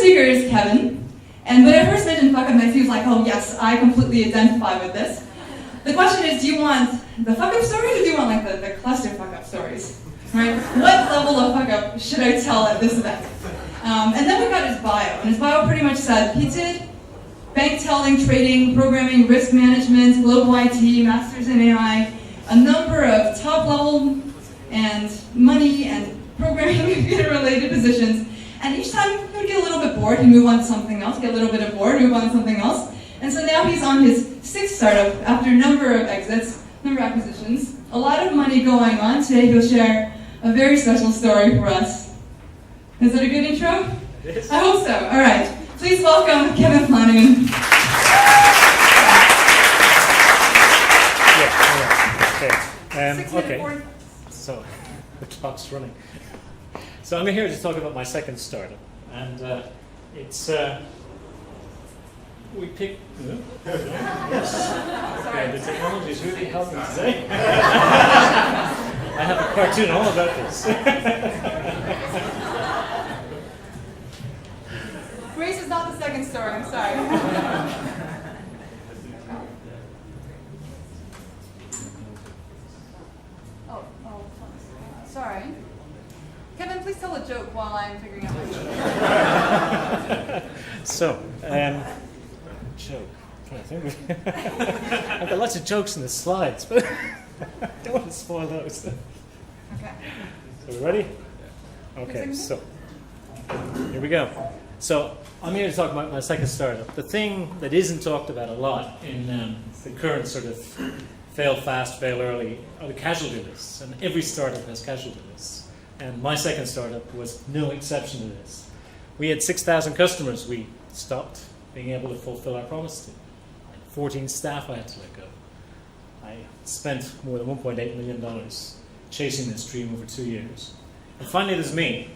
speaker is Kevin. And when I first mentioned fuck up nights, he was like, oh yes, I completely identify with this. The question is, do you want the fuck up stories or do you want like the cluster fuck up stories? Right? What level of fuck up should I tell at this event? And then we got his bio, and his bio pretty much said he did bank telling, trading, programming, risk management, global IT, masters in AI, a number of top level and money and programming computer-related positions. And each time he would get a little bit bored, he'd move on to something else, get a little bit bored, move on to something else. And so now he's on his 6th startup after a number of exits, number of acquisitions, a lot of money going on. Today he'll share a very special story for us. Is that a good intro? Yes. I hope so. All right. Please welcome Kevin Flanagan. Okay. So the clock's running. So I'm here to talk about my second startup, and it's we picked. Yes. Okay, the technology is really helping today. I have a cartoon all about this. Grace is not the second story. I'm sorry. Sorry. Kevin, please tell a joke while I'm figuring out my joke. So, joke. I think I've got lots of jokes in the slides, but I don't want to spoil those. Okay. So, we ready? Okay, so here we go. So, I'm here to talk about my second startup. The thing that isn't talked about a lot in the current sort of fail fast, fail early are the casualty lists, and every startup has casualty lists. And my second startup was no exception to this. We had 6,000 customers we stopped being able to fulfill our promise to. 14 staff I had to let go. I spent more than $1.8 million chasing this dream over 2 years. And finally there's me,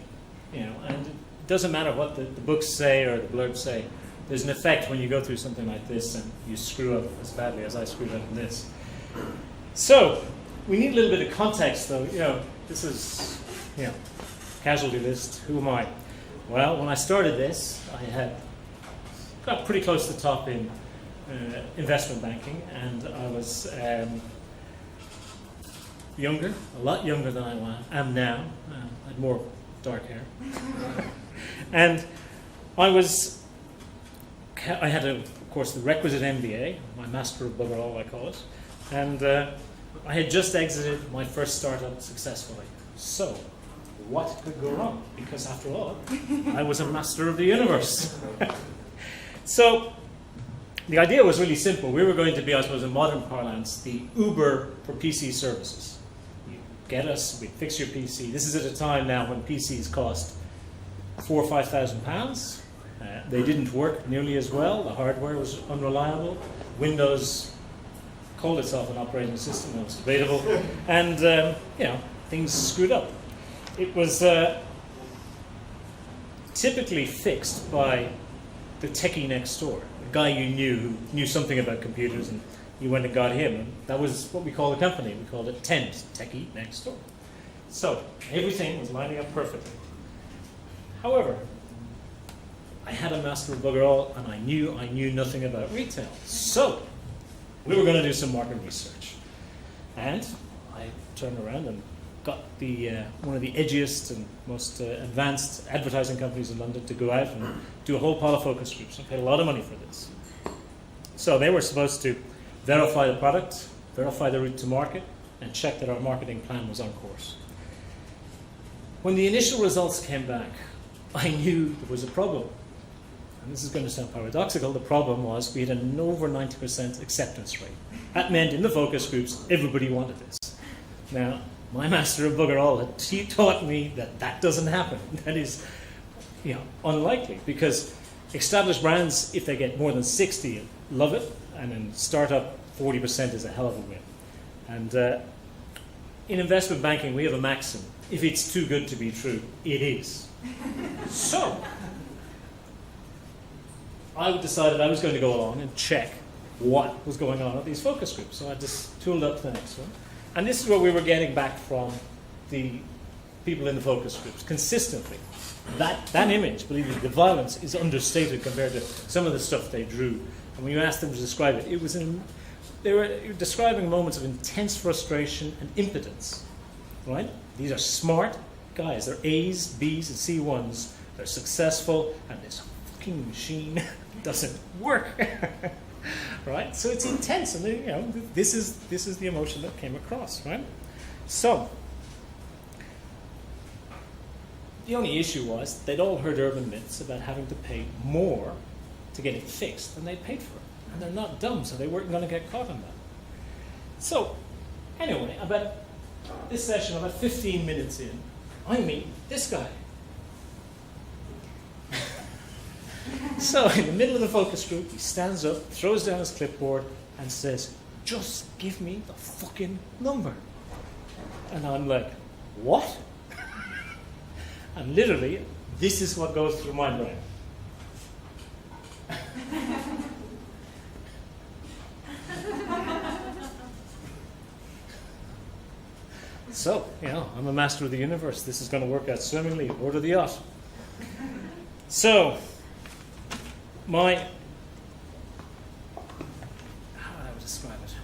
and it doesn't matter what the books say or the blurbs say. There's an effect when you go through something like this and you screw up as badly as I screwed up in this. So, we need a little bit of context though. This is, casualty list, who am I? Well, when I started this, I had got pretty close to the top in investment banking, and I was younger, a lot younger than I am now. I had more dark hair. And I had, of course, the requisite MBA, my Master of Bugger All, I call it, and I had just exited my first startup successfully. So, what could go wrong? Because after all, I was a master of the universe. So, the idea was really simple. We were going to be, I suppose in modern parlance, the Uber for PC services. You get us, we fix your PC. This is at a time now when PCs cost £4,000 or £5,000. They didn't work nearly as well. The hardware was unreliable. Windows called itself an operating system, that was debatable. And, things screwed up. It was typically fixed by the techie next door, the guy you knew who knew something about computers, and you went and got him. And that was what we called the company. We called it Tent, Techie Next Door. So everything was lining up perfectly. However, I had a Master of Bugger All, and I knew nothing about retail. So we were going to do some market research. And I turned around and got one of the edgiest and most advanced advertising companies in London to go out and do a whole pile of focus groups. I paid a lot of money for this. So they were supposed to verify the product, verify the route to market, and check that our marketing plan was on course. When the initial results came back, I knew there was a problem. And this is going to sound paradoxical. The problem was we had an over 90% acceptance rate. That meant in the focus groups, everybody wanted this. Now, my Master of Bugger All had taught me that doesn't happen. That is, unlikely, because established brands, if they get more than 60, love it, and in startup, 40% is a hell of a win. And in investment banking, we have a maxim: if it's too good to be true, it is. So, I decided I was going to go along and check what was going on at these focus groups. So I just tooled up to the next one. And this is what we were getting back from the people in the focus groups consistently. That image, believe me, the violence is understated compared to some of the stuff they drew. And when you asked them to describe it, they were describing moments of intense frustration and impotence. Right? These are smart guys. They're A's, B's, and C1s. They're successful, and this fucking machine doesn't work. Right? So it's intense, and you know, this is the emotion that came across, right? So the only issue was they'd all heard urban myths about having to pay more to get it fixed than they'd paid for it. And they're not dumb, so they weren't going to get caught on that. So anyway, about this session, about 15 minutes in, I meet this guy. So in the middle of the focus group, he stands up, throws down his clipboard, and says, "Just give me the fucking number." And I'm like, what? And literally, this is what goes through my brain. So, you know, I'm a master of the universe. This is going to work out swimmingly. Order the yacht. So, how would I describe it?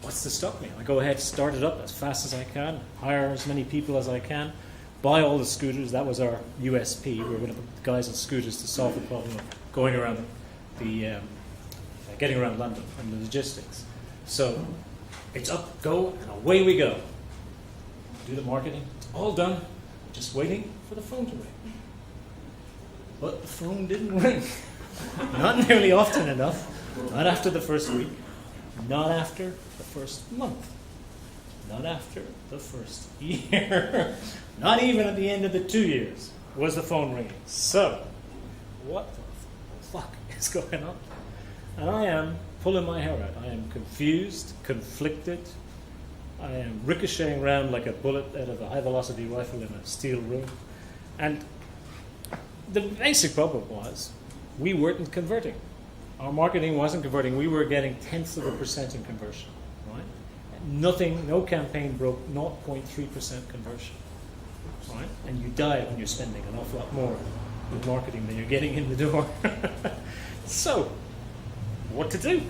What's to stop me? I go ahead, start it up as fast as I can, hire as many people as I can, buy all the scooters. That was our USP. We were going to put the guys on scooters to solve the problem of going around getting around London and the logistics. So it's up, go, and away we go. Do the marketing. It's all done. Just waiting for the phone to ring. But the phone didn't ring. Not nearly often enough. Not after the first week. Not after the first month. Not after the first year. Not even at the end of the 2 years was the phone ringing. So, what the fuck is going on? And I am pulling my hair out. I am confused, conflicted. I am ricocheting around like a bullet out of a high-velocity rifle in a steel room. And the basic problem was we weren't converting. Our marketing wasn't converting. We were getting 0.1% in conversion. Right? Nothing, no campaign broke 0.3% conversion. Right? And you die when you're spending an awful lot more with marketing than you're getting in the door. So, what to do?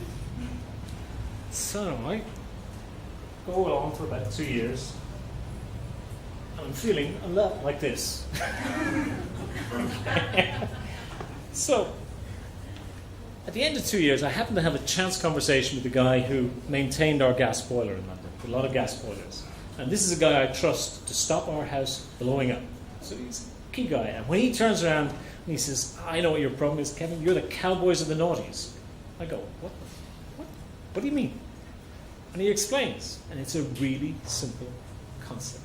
So I go along for about 2 years, and I'm feeling a lot like this. So, at the end of 2 years, I happened to have a chance conversation with the guy who maintained our gas boiler in London, a lot of gas boilers. And this is a guy I trust to stop our house blowing up. So he's a key guy. And when he turns around and he says, "I know what your problem is, Kevin. You're the cowboys of the noughties." I go, What? What do you mean? And he explains. And it's a really simple concept.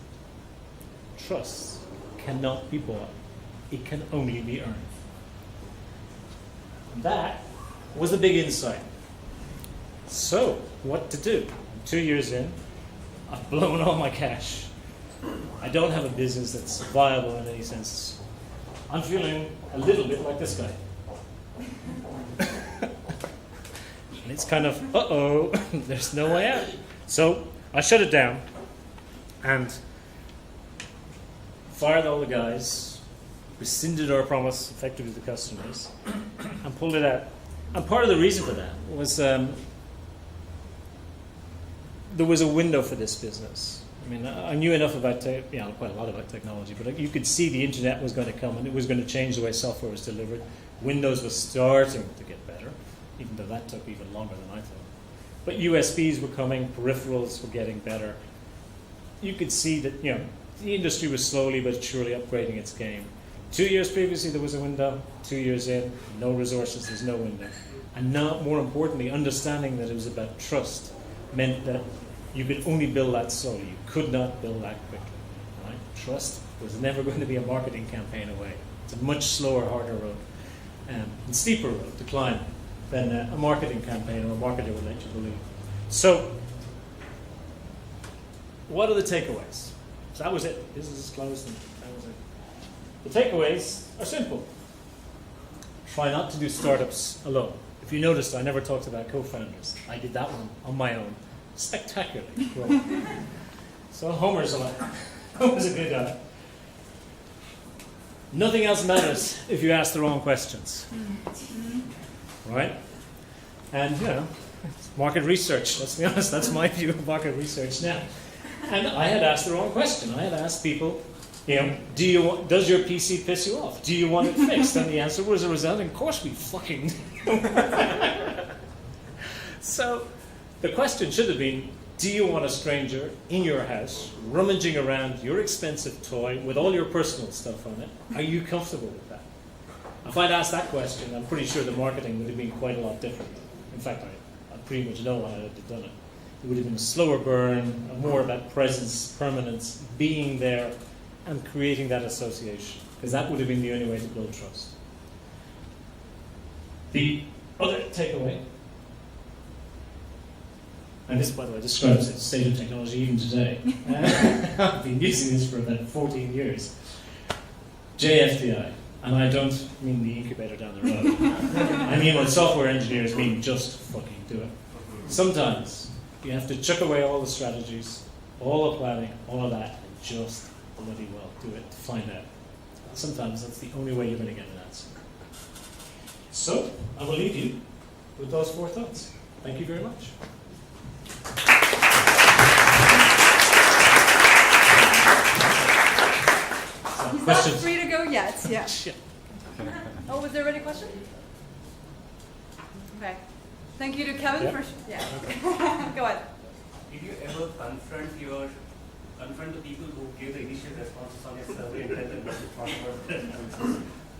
Trust cannot be bought. It can only be earned. And that was the big insight. So, what to do? 2 years in, I've blown all my cash. I don't have a business that's viable in any sense. I'm feeling a little bit like this guy. And it's kind of, uh-oh, there's no way out. So I shut it down and fired all the guys, rescinded our promise effectively to the customers, and pulled it out. And part of the reason for that was there was a window for this business. I mean, I knew enough about, quite a lot about technology, but you could see the internet was going to come and it was going to change the way software was delivered. Windows was starting to get better, even though that took even longer than I thought. But USBs were coming, peripherals were getting better. You could see that, the industry was slowly but surely upgrading its game. 2 years previously, there was a window. 2 years in, no resources, there's no window. And now, more importantly, understanding that it was about trust meant that you could only build that slowly. You could not build that quickly. Right? Trust was never going to be a marketing campaign away. It's a much slower, harder road, and steeper road to climb than a marketing campaign or a marketer would let you believe. So, what are the takeaways? So that was it. Business is closed, and that was it. The takeaways are simple. Try not to do startups alone. If you noticed, I never talked about co-founders. I did that one on my own. Spectacularly. So Homer's Homer's a good guy. Nothing else matters if you ask the wrong questions. Right? And, you know, it's market research, let's be honest, that's my view of market research now. And I had asked the wrong question. I had asked people, you know, does your PC piss you off? Do you want it fixed? And the answer was a resounding, of course we fucking do. So the question should have been, do you want a stranger in your house, rummaging around your expensive toy with all your personal stuff on it? Are you comfortable with that? If I'd asked that question, I'm pretty sure the marketing would have been quite a lot different. In fact, I pretty much know how I'd have done it. It would have been a slower burn, more about presence, permanence, being there, and creating that association. Because that would have been the only way to build trust. The other takeaway, and this, by the way, describes the state of technology even today. I've been using this for about 14 years. JFDI, and I don't mean the incubator down the road. I mean what software engineers mean, just fucking do it. Sometimes you have to chuck away all the strategies, all the planning, all of that, and just bloody well do it to find out. Sometimes that's the only way you're going to get an answer. So, I will leave you with those 4 thoughts. Thank you very much. He's Questions? not free to go yet. Yeah. Shit. Oh, was there already a question? Okay. Thank you to Kevin Yep. for. Yeah. Go ahead. Did you ever confront the people who gave the initial responses on your survey and tell them what you thought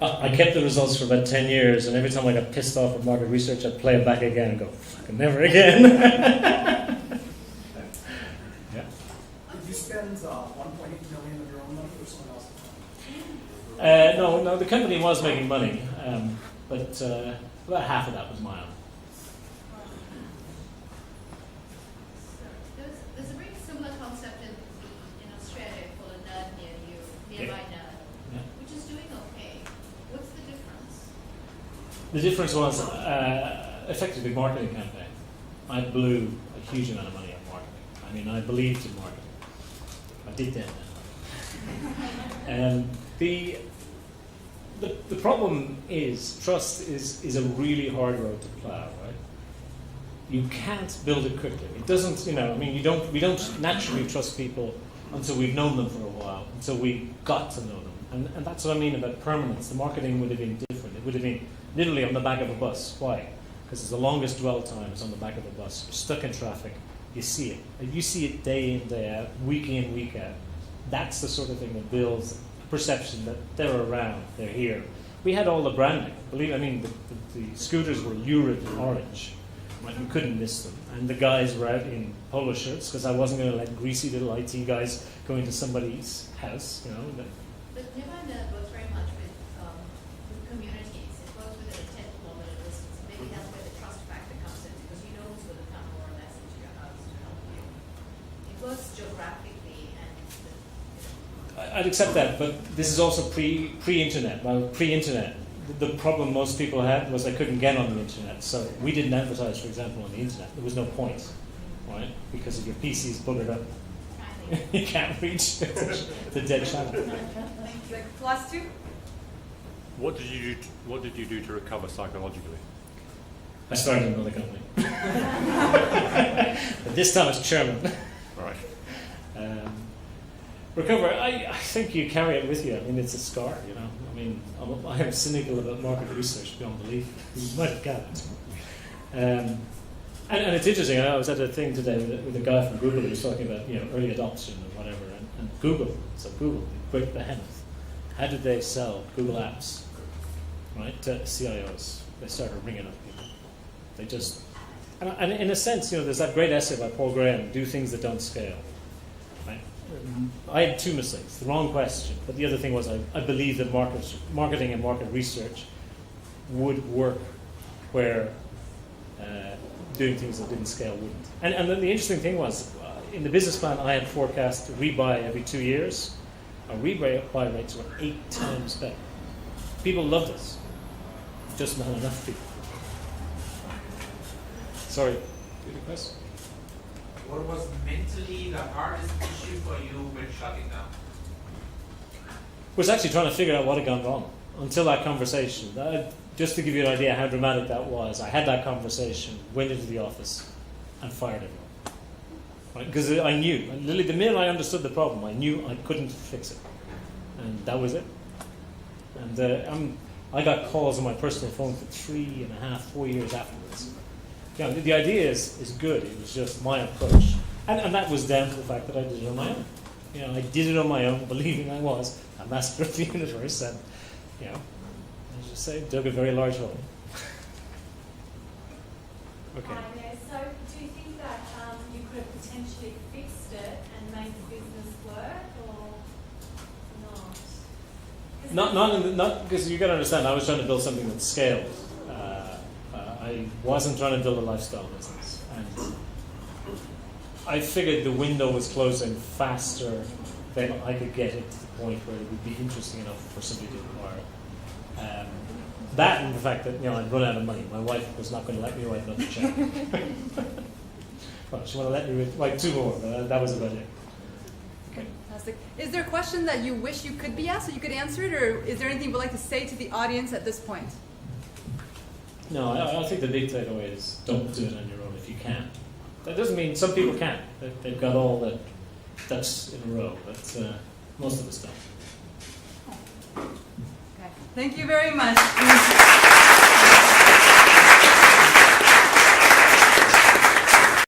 about it? I kept the results for about 10 years, and every time I got pissed off at market research, I'd play it back again and go, fucking never again. Yeah. Did you spend 1.8 million of your own money or someone else's money? No, the company was making money, but about half of that was my own. There's a very similar concept in Australia called a nerd near you, nearby nerd, Yeah. which is doing okay. What's the difference? The difference was effectively marketing campaign. I blew a huge amount of money on marketing. I mean, I believed in marketing. I did that. The problem is trust is a really hard road to plow, right? You can't build it quickly. It doesn't, you know, I mean, we don't naturally trust people until we've known them for a while, until we got to know them. And that's what I mean about permanence. The marketing would have been different. It would have been literally on the back of a bus. Why? Because the longest dwell time is on the back of a bus. You're stuck in traffic. You see it. And you see it day in, day out, week in, week out. That's the sort of thing that builds a perception that they're around, they're here. We had all the branding. The scooters were lurid orange. Right? You couldn't miss them. And the guys were out in polo shirts because I wasn't going to let greasy little IT guys go into somebody's house, you know. But nearby nerd works very much with communities. It works within a 10-kilometer distance. Maybe that's where the trust factor comes in, because you know who's going to come more or less into your house to help you. It works geographically and I'd accept that, but this is also pre-internet. Well, pre-internet, the problem most people had was they couldn't get on the internet. So we didn't advertise, for example, on the internet. There was no point, right? Because if your PC's buggered up, you can't reach the dead channel. Last 2. What did you do to recover psychologically? I started another company. But this time it's German. Right. Recover, I think you carry it with you. I mean, it's a scar, you know. I mean, I am cynical about market research beyond belief. You might have gathered. And it's interesting. I was at a thing today with a guy from Google who was talking about, you know, early adoption and whatever. And Google, the great behemoth, how did they sell Google Apps, right, to CIOs? They started ringing up people. They just, and in a sense, you know, there's that great essay by Paul Graham, Do Things That Don't Scale. Right? I had 2 mistakes. The wrong question, but the other thing was I believed that marketing and market research would work where doing things that didn't scale wouldn't. And then the interesting thing was, in the business plan, I had forecast to rebuy every 2 years. Our rebuy rates were 8 times better. People loved us, just not enough people. Sorry, good question. what was mentally the hardest issue for you when shutting down? Was actually trying to figure out what had gone wrong until that conversation. Just to give you an idea how dramatic that was, I had that conversation, went into the office, and fired everyone. Right? Because I knew, and literally the minute I understood the problem, I knew I couldn't fix it. And that was it. And I got calls on my personal phone for 3.5, 4 years afterwards. You know, the idea is good, it was just my approach. And that was down to the fact that I did it on my own. You know, I did it on my own, believing I was a master of the universe, and, you know, as you say, dug a very large hole. Okay. Hi there. So, do you think that you could have potentially fixed it and made the business work, or not? Not because you got to understand, I was trying to build something that scaled. I wasn't trying to build a lifestyle business, and I figured the window was closing faster than I could get it to the point where it would be interesting enough for somebody to acquire it. That and the fact that, you know, I'd run out of money. My wife was not going to let me write another check. Well, she wanted to let me write 2 more, but that was about it. Okay. Fantastic. Is there a question that you wish you could be asked, so you could answer it, or is there anything you would like to say to the audience at this point? No, I think the big takeaway is don't do it on your own if you can. That doesn't mean some people can't. They've got all the ducks in a row, but most of us don't. Okay. Thank you very much.